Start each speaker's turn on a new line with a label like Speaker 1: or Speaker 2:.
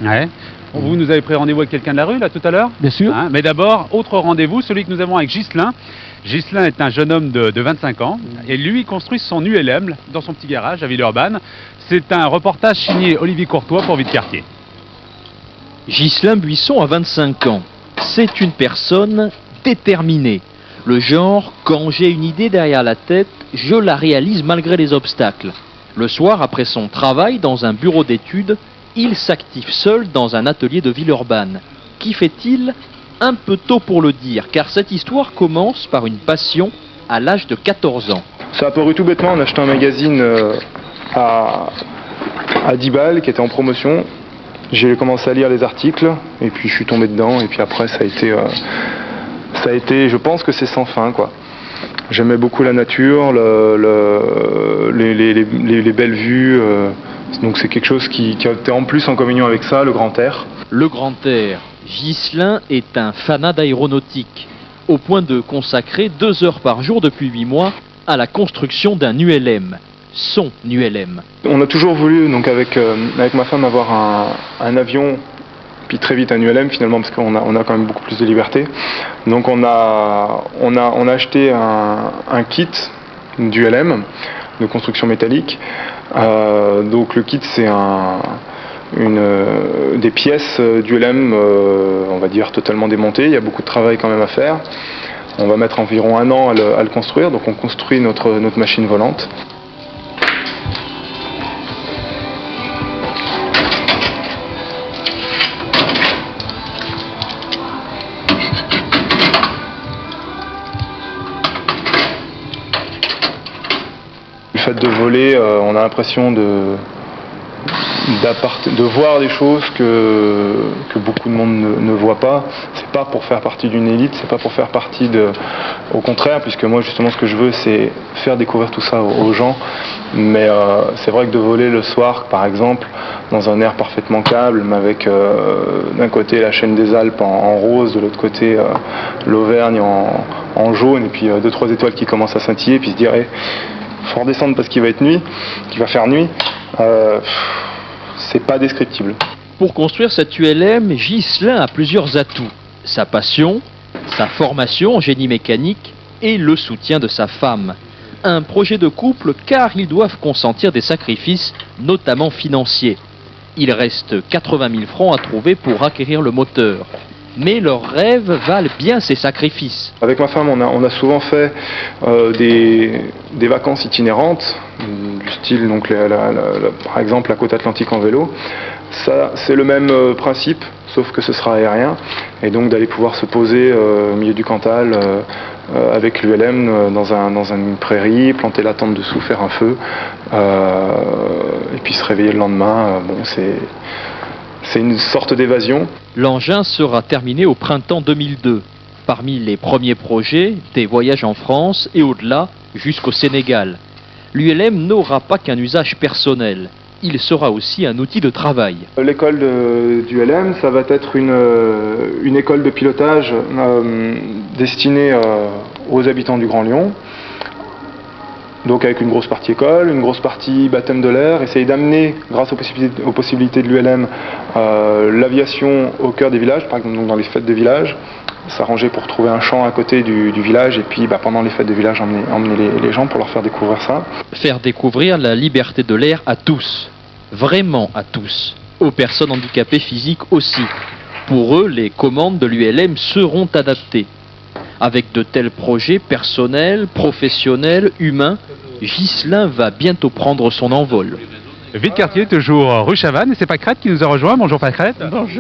Speaker 1: Ouais. Vous nous avez pris rendez-vous avec quelqu'un de la rue, là, tout à l'heure?
Speaker 2: Bien sûr.
Speaker 1: Mais d'abord, autre rendez-vous, celui que nous avons avec Ghislain. Ghislain est un jeune homme de 25 ans et lui construit son ULM dans son petit garage à Villeurbanne. C'est un reportage signé Olivier Courtois pour Vite Quartier.
Speaker 3: Ghislain Buisson a 25 ans. C'est une personne déterminée. Le genre, quand j'ai une idée derrière la tête, je la réalise malgré les obstacles. Le soir, après son travail dans un bureau d'études, il s'active seul dans un atelier de Villeurbanne. Qu'y fait-il? Un peu tôt pour le dire, car cette histoire commence par une passion à l'âge de 14 ans.
Speaker 4: Ça a apparu tout bêtement, on a acheté un magazine à 10 balles qui était en promotion. J'ai commencé à lire les articles et puis je suis tombé dedans et puis après ça a été, je pense que c'est sans fin quoi. J'aimais beaucoup la nature, les belles vues, donc c'est quelque chose qui était en plus en communion avec ça, le grand air.
Speaker 3: Le grand air. Ghislain est un fanat d'aéronautique, au point de consacrer 2 heures par jour depuis 8 mois à la construction d'un ULM, son ULM.
Speaker 4: On a toujours voulu, donc avec ma femme, avoir un avion, puis très vite un ULM finalement, parce qu'on a quand même beaucoup plus de liberté. Donc on a acheté un kit d'ULM, de construction métallique. Donc le kit c'est des pièces d'ULM, on va dire totalement démontées. Il y a beaucoup de travail quand même à faire. On va mettre environ 1 an à le construire, donc on construit notre machine volante. Le fait de voler, on a l'impression de voir des choses que beaucoup de monde ne voit pas. C'est pas pour faire partie d'une élite, c'est pas pour faire partie au contraire, puisque moi justement ce que je veux c'est faire découvrir tout ça aux gens. Mais c'est vrai que de voler le soir par exemple, dans un air parfaitement calme, avec d'un côté la chaîne des Alpes en rose, de l'autre côté l'Auvergne en jaune, et puis 2-3 étoiles qui commencent à scintiller, puis se dire faut redescendre parce qu'il va être nuit, qu'il va faire nuit. C'est pas descriptible.
Speaker 3: Pour construire cette ULM, Ghislain a plusieurs atouts. Sa passion, sa formation en génie mécanique et le soutien de sa femme. Un projet de couple car ils doivent consentir des sacrifices, notamment financiers. Il reste 80 000 francs à trouver pour acquérir le moteur. Mais leurs rêves valent bien ces sacrifices.
Speaker 4: Avec ma femme, on a souvent fait des vacances itinérantes, du style donc par exemple la côte atlantique en vélo. Ça, c'est le même principe, sauf que ce sera aérien, et donc d'aller pouvoir se poser au milieu du Cantal avec l'ULM dans une prairie, planter la tente dessous, faire un feu, et puis se réveiller le lendemain. C'est une sorte d'évasion.
Speaker 3: L'engin sera terminé au printemps 2002. Parmi les premiers projets, des voyages en France et au-delà, jusqu'au Sénégal. L'ULM n'aura pas qu'un usage personnel. Il sera aussi un outil de travail.
Speaker 4: L'école d'ULM, ça va être une école de pilotage destinée aux habitants du Grand Lyon. Donc avec une grosse partie école, une grosse partie baptême de l'air, essayer d'amener, grâce aux possibilités de l'ULM, l'aviation au cœur des villages, par exemple donc dans les fêtes de village, s'arranger pour trouver un champ à côté du village et puis pendant les fêtes de village emmener les gens pour leur faire découvrir ça.
Speaker 3: Faire découvrir la liberté de l'air à tous, vraiment à tous, aux personnes handicapées physiques aussi. Pour eux, les commandes de l'ULM seront adaptées. Avec de tels projets personnels, professionnels, humains, Ghislain va bientôt prendre son envol.
Speaker 1: Vite Quartier, toujours rue Chavannes, et c'est Pâquerette qui nous a rejoint. Bonjour Pâquerette.
Speaker 2: Bonjour.